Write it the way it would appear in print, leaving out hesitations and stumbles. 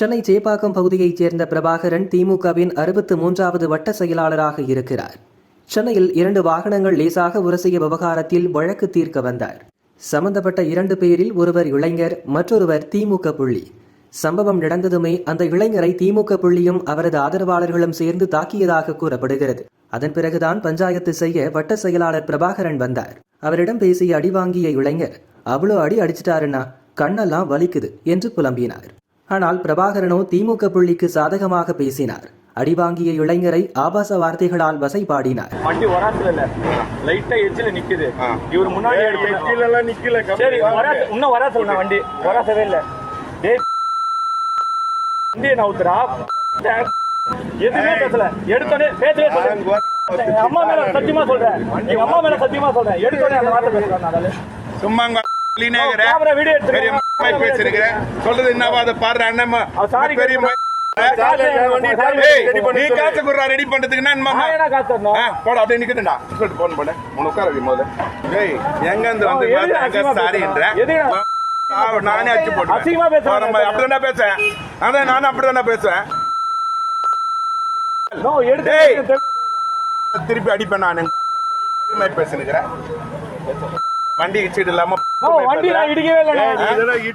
சென்னை சேப்பாக்கம் பகுதியைச் சேர்ந்த பிரபாகரன் திமுகவின் 63வது வட்ட செயலாளராக இருக்கிறார். சென்னையில் 2 வாகனங்கள் லேசாக உரசிய விவகாரத்தில் வழக்கு தீர்க்க வந்தார். சம்பந்தப்பட்ட 2 பேரில் ஒருவர் இளைஞர், மற்றொருவர் திமுக புள்ளி. சம்பவம் நடந்ததுமே அந்த இளைஞரை திமுக புள்ளியும் அவரது ஆதரவாளர்களும் சேர்ந்து தாக்கியதாக கூறப்படுகிறது. அதன் பிறகுதான் பஞ்சாயத்து செய்ய வட்ட செயலாளர் பிரபாகரன் வந்தார். அவரிடம் பேசிய அடிவாங்கிய இளைஞர், அவ்வளோ அடி அடிச்சிட்டாருன்னா கண்ணெல்லாம் வலிக்குது என்று புலம்பினார். ஆனால் பிரபாகரனோ திமுக புள்ளிக்கு சாதகமாக பேசினார். அடிவாங்கிய இளைஞரை ஆபாச வார்த்தைகளால் வசைபாடினார். வண்டி வராதுல லைட்டா எட்ஜ்ல நிக்குது. இவர் முன்னாடி எல்லாம் நிக்கல. சரி இன்னும் வராதுல வண்டி வராதவே இல்ல. டேய் வண்டியை நவுத்துறா. எதுவுமே பேசல. எடுத்தோடனே பேசவே சொல்றேன். எங்க அம்மா மேல சத்தியமா சொல்றேன். எங்க அம்மா மேல சத்தியமா சொல்றேன். எடுத்தோடனே அந்த வார்த்தை பேசுறாங்க. சும்மா வீடியோ எடுத்து சொல்றது என்னவா அதை பாடுற அண்ணம்மா பெரிய நீ காசு குடுறா ரெடி பண்றதுக்குன்னா போட அப்படியே நிக்கட்டா சொல்லிட்டு போன் பண்ண உனக்கு உட்கார போது எங்க இருந்து வந்து சாரின்ற நானே அச்சு போட்டு அப்படிதான் பேசுறேன். அதான் நானும் அப்படிதானே பேசுறேன். திருப்பி அடிப்பேன் நானு பேசுகிறேன். வண்டி இடிச்சிட்டு இல்லாம வண்டி நான் இடிக்கவே இல்லை.